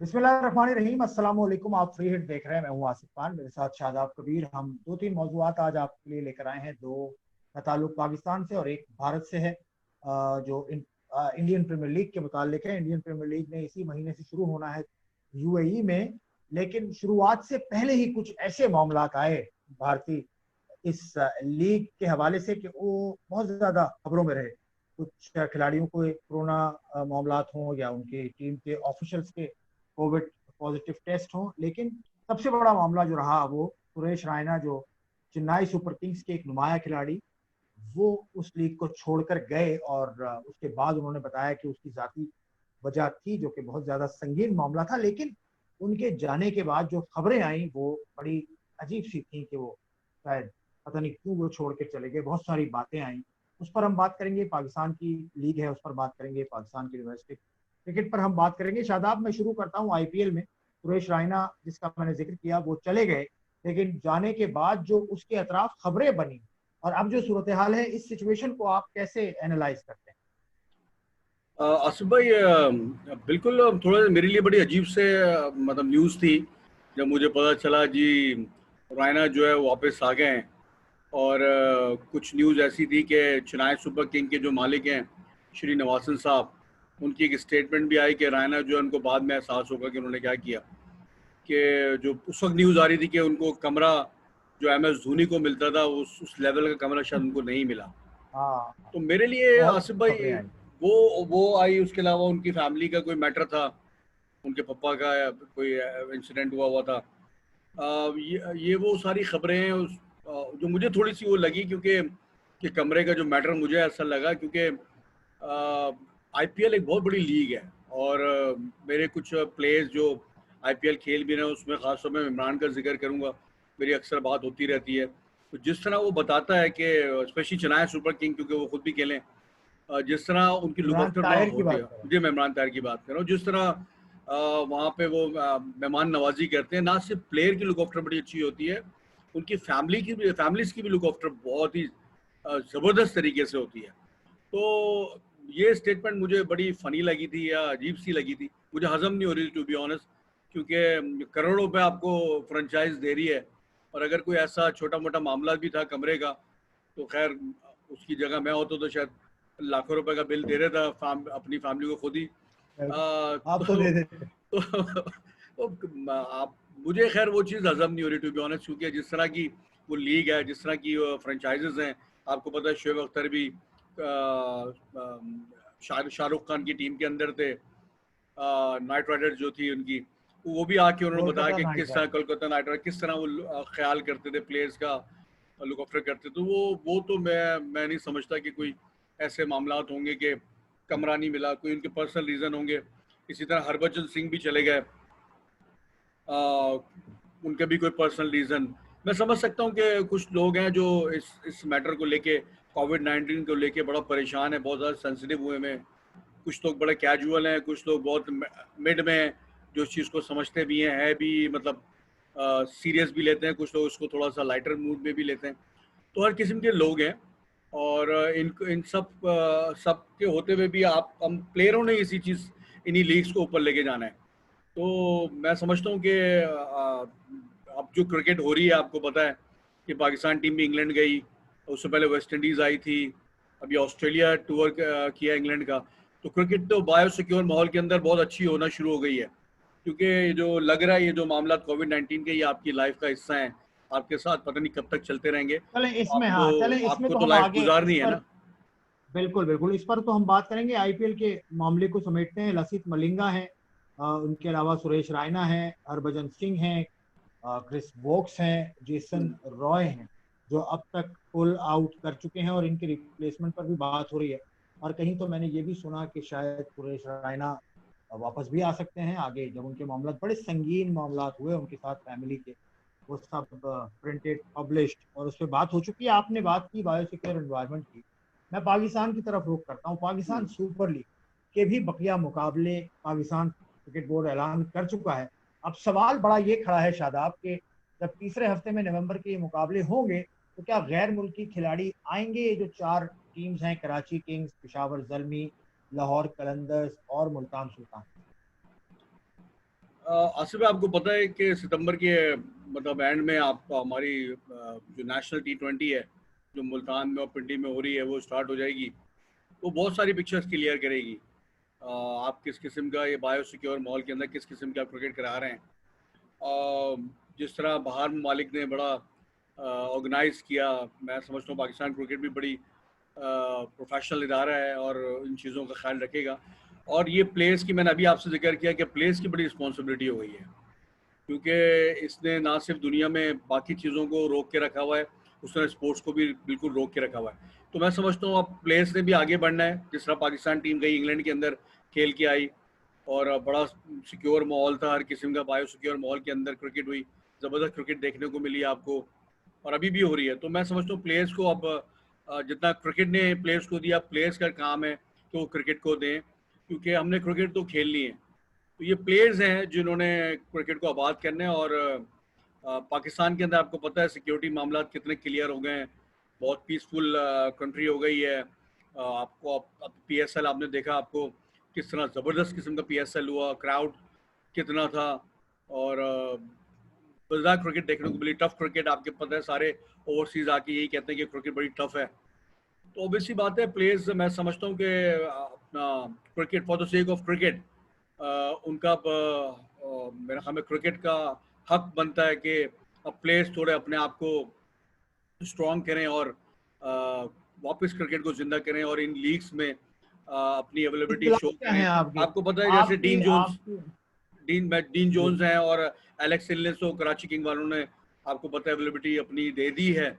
बिस्मिल्लाहिर्रहमानिर्रहीम। अस्सलाम वालेकुम। आप फ्री हिट देख रहे हैं। मैं हूं आसिफ खान, मेरे साथ शादाब कबीर। हम दो तीन मौजूआत आज आपके लिए लेकर आए हैं। दो का ताल्लुक पाकिस्तान से और एक भारत से है। इंडियन प्रीमियर लीग के मुतालिक है। इंडियन प्रीमियर लीग ने इसी महीने से शुरू होना है यूएई में, लेकिन शुरुआत से पहले ही कुछ ऐसे मामलात आए भारतीय इस लीग के हवाले से कि वो बहुत ज्यादा खबरों में रहे। कुछ खिलाड़ियों को कोरोना मामलात हों या उनके टीम के ऑफिशियल्स के कोविड पॉजिटिव टेस्ट हों, लेकिन सबसे बड़ा मामला जो रहा वो सुरेश रायना, जो चेन्नई सुपर किंग्स के एक नुमाया खिलाड़ी, वो उस लीग को छोड़कर गए। और उसके बाद उन्होंने बताया कि उसकी जाती वजह थी, जो कि बहुत ज्यादा संगीन मामला था। लेकिन उनके जाने के बाद जो खबरें आई वो बड़ी अजीब सी थी कि वो शायद पता नहीं क्यों वो छोड़ के चले गए। बहुत सारी बातें आई, उस पर हम बात करेंगे। पाकिस्तान की लीग है, उस पर बात करेंगे। पाकिस्तान की डोमेस्टिक क्रिकेट पर हम बात करेंगे। शादाब, मैं शुरू करता हूँ आईपीएल में। सुरेश रायना, जिसका मैंने जिक्र किया, वो चले गए, लेकिन जाने के बाद जो उसके अतराफ खबरें बनी और अब जो सूरत हाल है, इस सिचुएशन को आप कैसे एनालाइज करते हैं? आसिफ भाई, बिल्कुल थोड़ा मेरे लिए बड़ी अजीब से मतलब न्यूज़ थी जब मुझे पता चला जी रायना जो है वापस आ गए हैं। और कुछ न्यूज़ ऐसी थी कि चेन्नई सुपर किंग के जो मालिक हैं श्री नवासन साहब, उनकी एक स्टेटमेंट भी आई कि रायना जो है उनको बाद में एहसास होगा कि उन्होंने क्या किया। कि जो उस वक्त न्यूज़ आ रही थी कि उनको कमरा जो एम एस धोनी को मिलता था उस लेवल का कमरा शायद उनको नहीं मिला। हाँ, तो मेरे लिए बहुत आसिफ भाई खबरें आई। वो आई, उसके अलावा उनकी फैमिली का कोई मैटर था, उनके पापा का कोई इंसिडेंट हुआ हुआ था। ये वो सारी खबरें हैं जो मुझे थोड़ी सी वो लगी, क्योंकि कि कमरे का जो मैटर मुझे ऐसा लगा, क्योंकि आईपीएल एक बहुत बड़ी लीग है। और मेरे कुछ प्लेयर्स जो आईपीएल खेल भी रहे हैं उसमें खासतौर पर मैं इमरान का जिक्र करूंगा, मेरी अक्सर बात होती रहती है। तो जिस तरह वो बताता है कि स्पेशली चेन्नई सुपर किंग, क्योंकि वो खुद भी खेलें, जिस तरह उनकी लुक इमरान आफ्टर वहाँ ताहिर की होती बात है। करें। जी, मैं इमरान ताहिर की बात कर रहा हूँ। जिस तरह वहाँ पे वो मेहमान नवाजी करते हैं, ना सिर्फ प्लेयर की लुक आफ्टर बड़ी अच्छी होती है, उनकी फैमिलीज की भी लुक आफ्टर बहुत ही ज़बरदस्त तरीके से होती है। तो ये स्टेटमेंट मुझे बड़ी फनी लगी थी या अजीब सी लगी थी, मुझे हजम नहीं हो रही थी टू बी ऑनेस्ट। क्योंकि करोड़ों पे आपको फ्रेंचाइज दे रही है, और अगर कोई ऐसा छोटा मोटा मामला भी था कमरे का, तो खैर उसकी जगह मैं होता तो शायद लाखों रुपए का बिल दे रहा था अपनी फैमिली को खुद ही। आप तो तो, दे देते। तो आप मुझे खैर वो चीज़ हजम नहीं हो रही टू बी ऑनेस्ट, क्योंकि जिस तरह की वो लीग है, जिस तरह की फ्रेंचाइजेज हैं, आपको पता है शोएब अख्तर भी शाहरुख खान की टीम के अंदर थे। नाइट राइडर्स जो थी उनकी, वो भी आके उन्होंने बताया कोलकाता कि नाइट किस तरह राइडर्स। कोलकाता नाइट राइडर्स किस तरह वो ख्याल करते थे प्लेयर्स का, लुक आफ्टर करते। तो वो तो मैं नहीं समझता कि कोई ऐसे मामलात होंगे कि कमरा नहीं मिला, कोई उनके पर्सनल रीज़न होंगे। इसी तरह हरभजन सिंह भी चले गए, उनके भी कोई पर्सनल रीज़न। मैं समझ सकता हूँ कि कुछ लोग हैं जो इस मैटर को लेके, कोविड-19 को लेके बड़ा परेशान है, बहुत ज़्यादा सेंसिटिव हुए में। कुछ लोग बड़े कैजुअल हैं, कुछ लोग बहुत मिड में हैं, जो इस चीज़ को समझते भी हैं, है भी मतलब सीरियस भी लेते हैं, कुछ लोग उसको थोड़ा सा लाइटर मूड में भी लेते हैं। तो हर किस्म के लोग हैं। और इन सब के होते हुए भी हम प्लेयरों ने इसी चीज़, इन्हीं लीग्स को ऊपर लेके जाना है। तो मैं समझता हूँ कि अब जो क्रिकेट हो रही है, आपको पता है कि पाकिस्तान टीम भी इंग्लैंड गई, उससे पहले वेस्ट इंडीज़ आई थी, अभी ऑस्ट्रेलिया टूर किया इंग्लैंड का। तो क्रिकेट तो बायो सिक्योर माहौल के अंदर बहुत अच्छी होना शुरू हो गई है, क्योंकि ये जो लग रहा है, ये जो मामला कोविड-19 के, ये आपकी लाइफ का हिस्सा है, आपके साथ पता नहीं कब तक चलते रहेंगे। चलें तो इसमें, हाँ चलें इसमें आपको तो तो हम लाइफ आगे गुजारनी इस है पर। ना। बिल्कुल बिल्कुल, इस पर तो हम बात करेंगे। आईपीएल के मामले को समेटते हैं। लसित मलिंगा हैं, उनके अलावा सुरेश रायना हैं, हरभजन सिंह हैं, क्रिस वोक्स हैं, जेसन रॉय हैं, जो अब तक पुल आउट कर चुके हैं और इनके रिप्लेसमेंट पर भी बात हो रही है। और कहीं तो मैंने ये भी सुना कि शायद सुरेश रायना वापस भी आ सकते हैं आगे, जब उनके मामला, बड़े संगीन मामला हुए उनके साथ फैमिली के, वो सब प्रिंटेड पब्लिश्ड और उस पर बात हो चुकी है। आपने बात की बायोसिक्योर एनवायरनमेंट की, मैं पाकिस्तान की तरफ रुख करता हूँ। पाकिस्तान सुपर लीग के भी बकिया मुकाबले पाकिस्तान क्रिकेट बोर्ड ऐलान कर चुका है। अब सवाल बड़ा ये खड़ा है शादाब के, जब तीसरे हफ्ते में नवंबर के ये मुकाबले होंगे, तो क्या गैर मुल्की खिलाड़ी आएंगे? ये जो चार टीम्स हैं, कराची किंग्स, पेशावर जलमी, लाहौर कलंदर्स और मुल्तान सुल्तान। आसिफ भाई, आपको पता है कि सितंबर के मतलब एंड में आपको हमारी जो नेशनल T20 है जो मुल्तान में और पिंडी में हो रही है वो स्टार्ट हो जाएगी। वो बहुत सारी पिक्चर्स क्लियर करेगी। आप किस किस्म का ये बायो सिक्योर माहौल के अंदर किस किस्म का क्रिकेट करा रहे हैं। जिस तरह बाहर ममालिक ने बड़ा ऑर्गेनाइज किया, मैं समझता हूँ पाकिस्तान क्रिकेट भी बड़ी प्रोफेशनल इदारा है और इन चीज़ों का ख्याल रखेगा। और ये प्लेयर्स की मैंने अभी आपसे जिक्र किया कि प्लेयर्स की बड़ी रिस्पॉन्सिबिलिटी हो गई है, क्योंकि इसने ना सिर्फ दुनिया में बाकी चीज़ों को रोक के रखा हुआ है, उसने स्पोर्ट्स को भी बिल्कुल रोक के रखा हुआ है। तो मैं समझता हूँ अब प्लेयर्स ने भी आगे बढ़ना है। जिस तरह पाकिस्तान टीम गई इंग्लैंड के अंदर खेल के आई और बड़ा सिक्योर माहौल था, हर किस्म का बायो सिक्योर माहौल के अंदर क्रिकेट हुई, ज़बरदस्त क्रिकेट देखने को मिली आपको और अभी भी हो रही है। तो मैं समझता हूँ प्लेयर्स को अब जितना क्रिकेट ने प्लेयर्स को दिया, प्लेयर्स का काम है कि वो क्रिकेट को दें, क्योंकि हमने क्रिकेट तो खेलनी है। तो ये प्लेयर्स हैं जिन्होंने क्रिकेट को आबाद करना है। और पाकिस्तान के अंदर आपको पता है सिक्योरिटी मामला कितने क्लियर हो गए हैं, बहुत पीसफुल कंट्री हो गई है। आपको अब PSL आपने देखा, आपको किस तरह ज़बरदस्त किस्म का PSL हुआ, क्राउड कितना था और मज़ेदार क्रिकेट देखने को मिली। टफ क्रिकेट आपके पता है, सारे ओवरसीज आके यही कहते हैं कि क्रिकेट बड़ी टफ है। तो ऑब्वियसली बात है, प्लेयर्स मैं समझता हूँ कि अपना cricket for the sake of cricket उनका मेरा ख्याल में क्रिकेट का हक बनता है कि अब प्लेयर्स थोड़े अपने आप को स्ट्रॉन्ग करें और वापस क्रिकेट को जिंदा करें और इन लीग्स में अपनी अवेलेबिलिटी इख्तिलाफ शो क्या करें। है आपके आपको पता है जैसे आपकी आपकी डीन जी जोन्स हैं और एलेक्स हिल्स, तो कराची किंग वालों ने आपको पता है अवेलेबिलिटी अपनी दे दी है।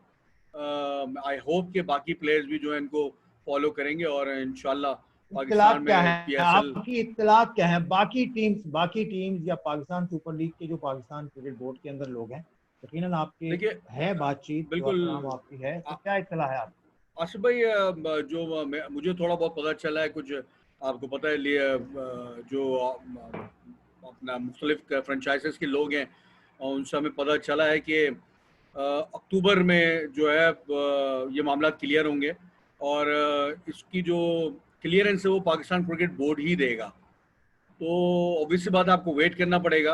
आई होप कि बाकी प्लेयर्स भी जो है इनको फॉलो करेंगे और इंशाल्लाह इख्तिलाफ पाकिस्तान क्या में है PSL। आपकी इख्तिलाफ क्या है बाकी टीम्स या पाकिस्तान सुपर लीग के जो पाकिस्तान क्रिकेट बोर्ड के अंदर लोग हैं, यकीनन आपके देखिए है बातचीत, दुआ बिल्कुल सलाम आपकी है, तो क्या इत्तला है आप? आसिफ भाई, जो मुझे थोड़ा बहुत पता चला है कुछ, आपको पता है लिए जो अपना मुख्तलिफ फ्रेंचाइजेस के लोग हैं और उनसे हमें पता चला है कि अक्टूबर में जो है ये मामला क्लियर होंगे और इसकी जो क्लियरेंस है वो पाकिस्तान क्रिकेट बोर्ड ही देगा। तो ऑब्वियसली बात है, आपको वेट करना पड़ेगा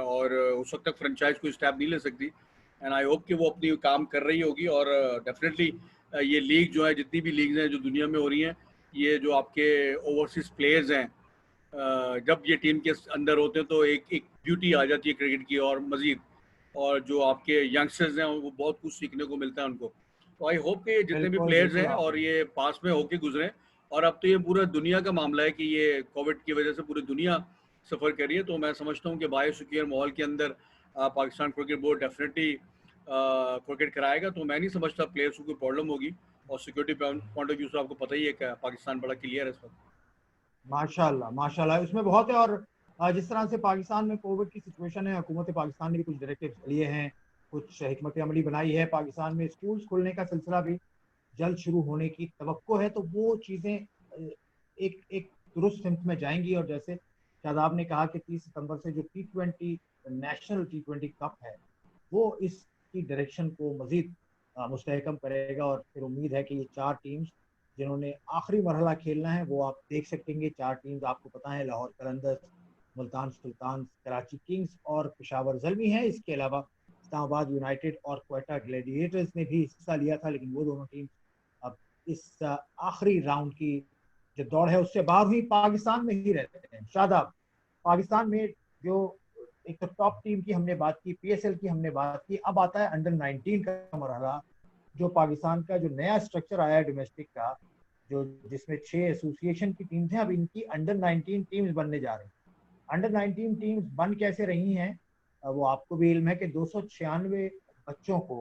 और उस वक्त तक फ्रेंचाइज कोई स्टेप नहीं ले सकती। एंड आई होप कि वो अपनी काम कर रही होगी और डेफिनेटली ये लीग जो है, जितनी भी लीग्स हैं जो दुनिया में हो रही हैं, ये जो आपके ओवरसीज प्लेयर्स हैं जब ये टीम के अंदर होते हैं तो एक एक ब्यूटी आ जाती है क्रिकेट की और मज़ीद। और जो आपके यंगस्टर्स हैं वो बहुत कुछ सीखने को मिलता है उनको। तो आई होप कि जितने भी बिल्कुल प्लेयर्स बिल्कुल हैं आप और ये पास में होके गुजरे। और अब तो ये पूरा दुनिया का मामला है कि ये कोविड की वजह से पूरी दुनिया सफ़र कर रही है। तो मैं समझता हूँ कि बायो सिक्योर माहौल के अंदर Pakistan cricket board definitely cricket कराएगा। तो मैं नहीं समझता प्लेयर्स को कोई प्रॉब्लम होगी। और सिक्योरिटी पॉइंट ऑफ व्यू से आपको पता ही है कि पाकिस्तान बड़ा क्लियर है इस वक्त। माशाल्लाह माशाल्लाह इसमें बहुत है। और जिस तरह से पाकिस्तान में कोविड की सिचुएशन है, हुकूमत पाकिस्तान ने भी कुछ डायरेक्टिव लिए हैं, कुछ हिकमत अमली बनाई है। पाकिस्तान में स्कूल्स खुलने का सिलसिला भी जल्द शुरू होने की तवक्को है, तो वो चीज़ें एक एक दुरुस्त सिमत में जाएंगी। और जैसे शादाब ने कहा कि 30 सितंबर से जो T20 नेशनल T20 कप है, वो इसकी डायरेक्शन को मजीद मुस्तहकम करेगा। और फिर उम्मीद है कि ये 4 टीम्स जिन्होंने आखिरी मरहला खेलना है, वो आप देख सकेंगे। 4 टीम्स आपको पता है, लाहौर कलंदर्स, मुल्तान सुल्तान, कराची किंग्स और पेशावर ज़ल्मी है। इसके अलावा इस्लामाबाद यूनाइटेड और क्वेटा ग्लैडिएटर्स ने भी हिस्सा लिया था, लेकिन वो दोनों टीम अब इस आखिरी राउंड की जो दौड़ है उससे बाहर हुई। पाकिस्तान में ही रहते हैं शादाब। पाकिस्तान में जो एक तो टॉप टीम की हमने बात की, PSL की हमने बात की, अब आता है अंडर 19 का मरहला। जो पाकिस्तान का जो नया स्ट्रक्चर आया है डोमेस्टिक का, जो जिसमें 6 एसोसिएशन की टीम्स हैं, अब इनकी अंडर 19 टीम्स बनने जा रही हैं। अंडर 19 टीम्स बन कैसे रही हैं, वो आपको भी इल्म है कि 296 बच्चों को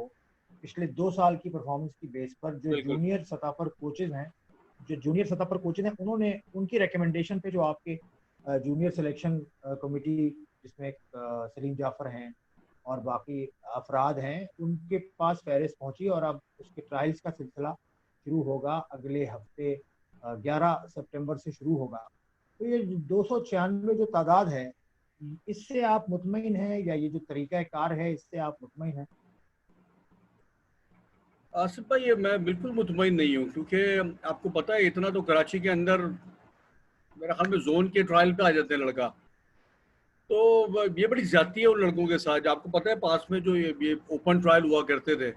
पिछले 2 साल की परफॉर्मेंस की बेस पर बिल्कुल। जो जूनियर सतह पर कोचेज हैं, उन्होंने उनकी रिकमेंडेशन पे जो आपके जूनियर सिलेक्शन कमेटी, जिसमें सलीम जाफर हैं और बाकी अफराद हैं, उनके पास फहरिस्त पहुंची और अब उसके ट्रायल्स का सिलसिला शुरू होगा अगले हफ्ते। 11 सितंबर से शुरू होगा। तो ये 296 जो तादाद है, इससे आप मुतमईन हैं, या ये जो तरीका कार है इससे आप मुतमईन हैं? आसिफ भाई, ये मैं बिल्कुल मुतमईन नहीं हूँ, क्योंकि आपको पता है इतना तो कराची के अंदर मेरे ख्याल में जोन के ट्रायल पे आ जाते हैं लड़का। तो ये बड़ी ज्यादती है उन लड़कों के साथ। आपको पता है पास में जो ये ओपन ट्रायल हुआ करते थे,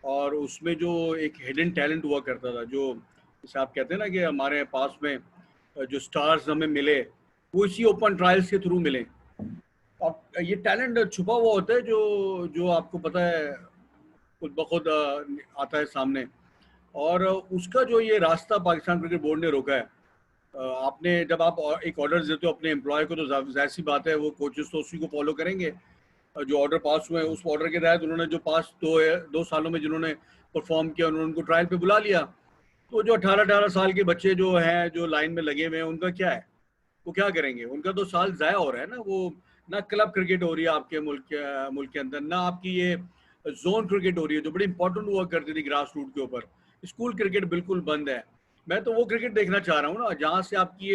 और उसमें जो एक हिडन टैलेंट हुआ करता था, जो जैसे आप कहते हैं ना कि हमारे पास में जो स्टार्स हमें मिले वो इसी ओपन ट्रायल्स के थ्रू मिले। अब ये टैलेंट छुपा हुआ होता है जो जो आपको पता है खुद ब खुद आता है सामने। और उसका जो ये रास्ता पाकिस्तान क्रिकेट बोर्ड ने रोका है। आपने जब आप एक ऑर्डर देते हो अपने एम्प्लॉय को, तो जाहिर सी बात है वो कोचेस तो उसी को फॉलो करेंगे। जो ऑर्डर पास हुए हैं उस ऑर्डर के तहत उन्होंने जो पास दो सालों में जिन्होंने परफॉर्म किया उन्होंने उनको ट्रायल पे बुला लिया। तो जो 18-18 साल के बच्चे जो हैं जो लाइन में लगे हुए हैं उनका क्या है, वो क्या करेंगे? उनका तो साल ज़ाया हो रहा है ना। वो ना क्लब क्रिकेट हो रही है आपके मुल्क के अंदर, ना आपकी ये जोन क्रिकेट हो रही है जो बड़ी इंपॉर्टेंट हुआ करती थी ग्रास रूट के ऊपर। स्कूल क्रिकेट बिल्कुल बंद है। मैं तो वो क्रिकेट देखना चाह रहा हूँ ना जहाँ से आपकी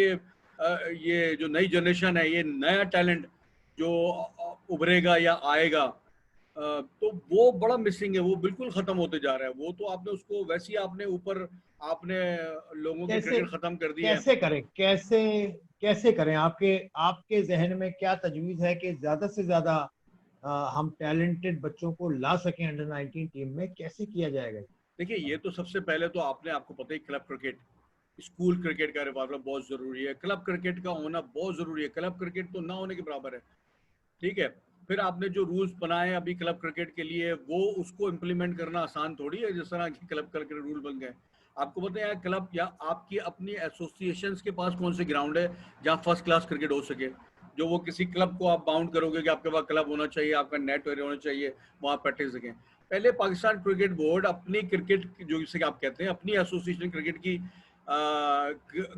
ये जो नई जनरेशन है, ये नया टैलेंट जो उभरेगा या आएगा, तो वो बड़ा मिसिंग है। वो बिल्कुल खत्म होते जा रहा है। वो तो आपने उसको वैसे ही आपने ऊपर आपने लोगों की कैसे क्रिकेट खत्म कर दी है। कैसे करें, कैसे कैसे करें? आपके आपके जहन में क्या तजवीज है कि ज्यादा से ज्यादा हम टैलेंटेड बच्चों को ला सकें अंडर 19 टीम में? कैसे किया जाएगा? देखिए, ये तो सबसे पहले तो आपने आपको पता ही क्लब क्रिकेट, स्कूल क्रिकेट का रिवाइवल बहुत ज़रूरी है। क्लब क्रिकेट का होना बहुत ज़रूरी है। क्लब क्रिकेट तो ना होने के बराबर है। ठीक है। फिर आपने जो रूल्स बनाए अभी क्लब क्रिकेट के लिए, वो उसको इम्प्लीमेंट करना आसान थोड़ी है। जिस तरह की क्लब क्रिकेट रूल बन गए, आपको पता है क्लब या आपकी अपनी एसोसिएशन के पास कौन से ग्राउंड है जहाँ फर्स्ट क्लास क्रिकेट हो सके, जो वो किसी क्लब को आप बाउंड करोगे कि आपके पास क्लब होना चाहिए, आपका नेट एरिया होना चाहिए, वहाँ प्रैक्टिस सकें। पहले पाकिस्तान क्रिकेट बोर्ड अपनी क्रिकेट जो जिसे आप कहते हैं अपनी एसोसिएशन क्रिकेट की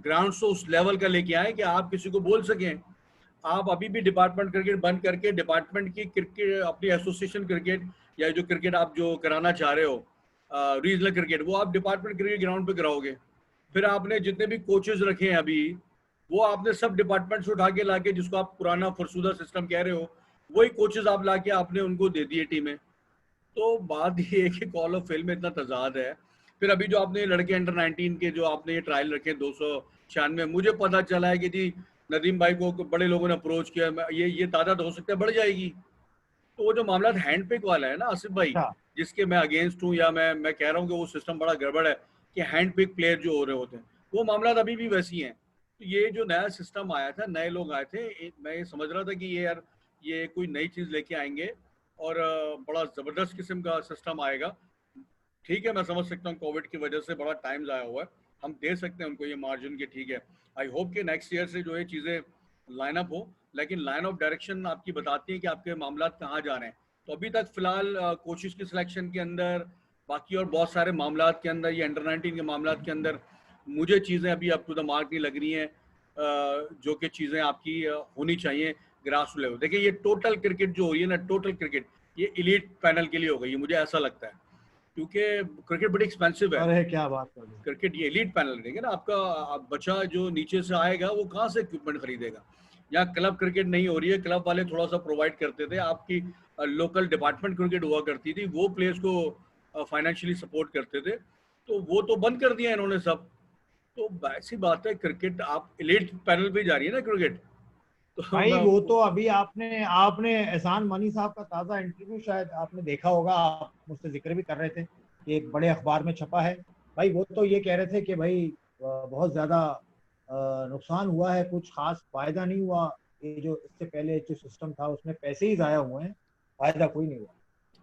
ग्राउंड से उस लेवल का लेके आए कि आप किसी को बोल सकें। आप अभी भी डिपार्टमेंट क्रिकेट बंद करके डिपार्टमेंट की क्रिकेट अपनी एसोसिएशन क्रिकेट या जो क्रिकेट आप जो कराना चाह रहे हो रीजनल क्रिकेट, वो आप डिपार्टमेंट क्रिकेट ग्राउंड पे कराओगे। फिर आपने जितने भी कोचेस रखे हैं अभी, वो आपने सब डिपार्टमेंट से उठा के लाके, जिसको आप पुराना फरसुदा सिस्टम कह रहे हो, वही कोचेस आप लाके आपने उनको दे दिए टीमें। तो बात ये है कि कॉल ऑफ फेल में इतना तजाद है। फिर अभी जो आपने लड़के अंडर 19 के जो आपने ये ट्रायल रखे 296, मुझे पता चला है कि जी नदीम भाई को बड़े लोगों ने अप्रोच किया, ये तादाद हो सकता है बढ़ जाएगी। तो वो जो मामला हैंड पिक वाला है ना आसिफ भाई, अच्छा। जिसके मैं अगेंस्ट हूँ, या मैं कह रहा हूँ कि वो सिस्टम बड़ा गड़बड़ है कि हैंड पिक प्लेयर जो हो रहे होते हैं, वो मामला अभी भी वैसी हैं। तो ये जो नया सिस्टम आया था, नए लोग आए थे, मैं ये समझ रहा था कि ये यार ये कोई नई चीज़ लेके आएंगे और बड़ा ज़बरदस्त किस्म का सिस्टम आएगा। ठीक है, मैं समझ सकता हूँ कोविड की वजह से बड़ा टाइम ज़ाया हुआ है, हम दे सकते हैं उनको ये मार्जिन के। ठीक है, आई होप कि नेक्स्ट ईयर से जो है चीज़ें लाइन अप हो, लेकिन लाइन ऑफ डायरेक्शन आपकी बताती है कि आपके मामला कहाँ जा रहे हैं। तो अभी तक फिलहाल कोशिश की सिलेक्शन के अंदर, बाकी और बहुत सारे मामला के अंदर, ये अंडर 19 के मामला के अंदर मुझे चीज़ें अभी अप टू द मार्क नहीं लग रही हैं, जो कि चीज़ें आपकी होनी चाहिए ग्रास लेवल। देखिए, ये टोटल क्रिकेट जो हो रही है ना, टोटल क्रिकेट ये इलीट पैनल के लिए हो गई है, मुझे ऐसा लगता है, क्योंकि क्रिकेट बड़ी एक्सपेंसिव है। अरे क्या बात कर रहे हैं! क्रिकेट ये एलीट पैनल रहेगा ना आपका। बच्चा जो नीचे से आएगा वो कहाँ से इक्विपमेंट खरीदेगा? यहाँ क्लब क्रिकेट नहीं हो रही है। क्लब वाले थोड़ा सा प्रोवाइड करते थे, आपकी लोकल डिपार्टमेंट क्रिकेट हुआ करती थी, वो प्लेयर्स को फाइनेंशियली सपोर्ट करते थे। तो वो तो बंद कर दिया इन्होंने सब। तो ऐसी बात है, क्रिकेट आप एलीट पैनल पे जा रही है ना क्रिकेट। तो भाई मैं वो तो अभी आपने आपने एहसान मनी साहब का ताज़ा इंटरव्यू शायद आपने देखा होगा, आप मुझसे जिक्र भी कर रहे थे कि एक बड़े अखबार में छपा है। भाई वो तो ये कह रहे थे कि भाई बहुत ज्यादा नुकसान हुआ है, कुछ खास फायदा नहीं हुआ। ये जो इससे पहले जो सिस्टम था उसमें पैसे ही जाया हुए हैं, फायदा कोई नहीं हुआ।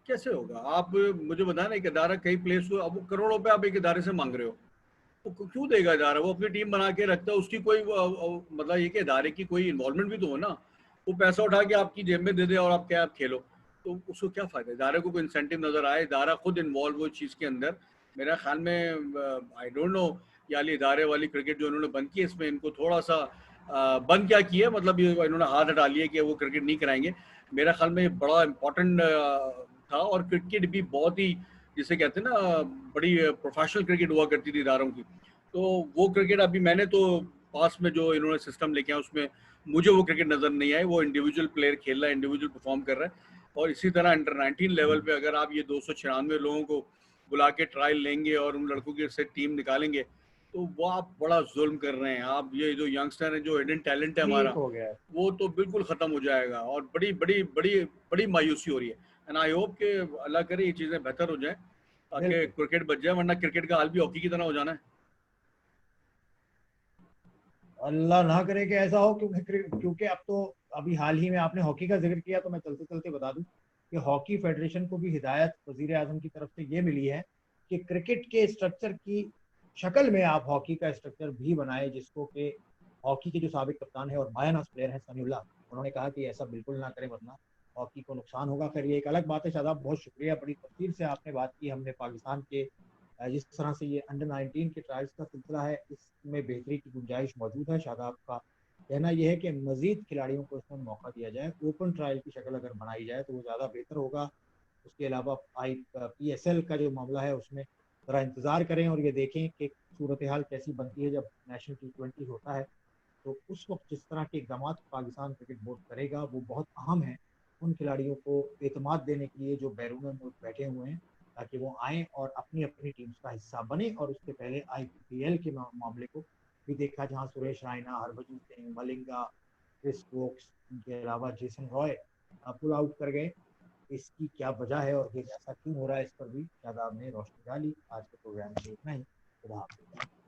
कैसे होगा? आप मुझे बताया ना, एक इदारा कई प्लेयर्स को, अब वो करोड़ों रुपए आप एक इदारे से मांग रहे हो, तो क्यों देगा इदारा? वो अपनी टीम बना के रखता है, उसकी कोई मतलब ये कि इदारे की कोई इन्वॉल्वमेंट भी तो हो ना। वो पैसा उठा के आपकी जेब में दे दे और आप क्या आप खेलो, तो उसको क्या फायदा? इदारे को कोई इंसेंटिव नजर आए, इदारा खुद इन्वॉल्व हो चीज़ के अंदर। मेरा ख्याल में आई डोंट नो, ये इदारे वाली क्रिकेट जो इन्होंने बंद की, इसमें इनको थोड़ा सा बंद क्या किया, मतलब ये इन्होंने हाथ हटा लिए कि वो क्रिकेट नहीं कराएंगे। मेरा ख्याल में ये बड़ा इंपॉर्टेंट था। और क्रिकेट भी बहुत ही, जिसे कहते हैं ना, बड़ी प्रोफेशनल क्रिकेट हुआ करती थी इदारों की। तो वो क्रिकेट अभी मैंने तो पास में जो इन्होंने सिस्टम लेके आया उसमें मुझे वो क्रिकेट नज़र नहीं आई। वो इंडिविजुअल प्लेयर खेल रहा है, इंडिविजुअल परफॉर्म कर रहा है। और इसी तरह अंडर 19 लेवल पे अगर आप ये 296 लोगों को बुला के ट्रायल लेंगे और उन लड़कों की से टीम निकालेंगे, तो वो आप बड़ा जुल्म कर रहे हैं। आप ये जो यंगस्टर है, जो हिडन टैलेंट है हमारा, वीक हो गया है। वो तो बिल्कुल खत्म हो जाएगा और बड़ी बड़ी बड़ी बड़ी मायूसी हो रही है। एंड आई होप कि अल्लाह करे ये चीजें बेहतर हो जाए ताकि बिल्कुल, क्रिकेट बच जाए, वरना क्रिकेट का हाल भी हॉकी की तरह हो जाना है। अल्लाह ना करे कि ऐसा हो, क्योंकि अब तो अभी हाल ही में आपने हॉकी का जिक्र किया तो मैं चलते चलते बता दूं कि हॉकी फेडरेशन को भी हिदायत वजीर आजम की तरफ से ये मिली है कि क्रिकेट के स्ट्रक्चर की शक्ल में आप हॉकी का स्ट्रक्चर भी बनाए, जिसको कि हॉकी के जो साबिक कप्तान है और मायनास प्लेयर है समीउल्लाह, उन्होंने कहा कि ऐसा बिल्कुल ना करें वरना हॉकी को नुकसान होगा। फिर ये एक अलग बात है। शादाब, बहुत शुक्रिया, बड़ी तफसील से आपने बात की। हमने पाकिस्तान के जिस तरह से ये अंडर 19 के ट्रायल्स का सिलसिला है, इसमें बेहतरी की गुंजाइश मौजूद है। शादाब का कहना यह है कि मजीद खिलाड़ियों को इसमें मौका दिया जाए, ओपन ट्रायल की शक्ल अगर बनाई जाए तो वो ज़्यादा बेहतर होगा। उसके अलावा PSL का जो मामला है उसमें ज़रा इंतज़ार करें और ये देखें कि सूरत हाल कैसी बनती है जब नेशनल T20 होता है। तो उस वक्त जिस तरह के इकदाम पाकिस्तान क्रिकेट बोर्ड करेगा वो बहुत अहम है उन खिलाड़ियों को एतमाद देने के लिए जो बैरून मुल्क बैठे हुए हैं, ताकि वो आएँ और अपनी अपनी टीम्स का हिस्सा बने। और उसके पहले IPL के मामले को भी देखा, जहाँ सुरेश रायना, हरभजन सिंह, मलिंगा, क्रिस वोक्स, इनके अलावा जेसन रॉय पुल आउट कर गए। इसकी क्या वजह है और ये ऐसा क्यों हो रहा है, इस पर भी शादाब ने रोशनी डाली। आज के प्रोग्राम में इतना ही। खुदा हाफिज़।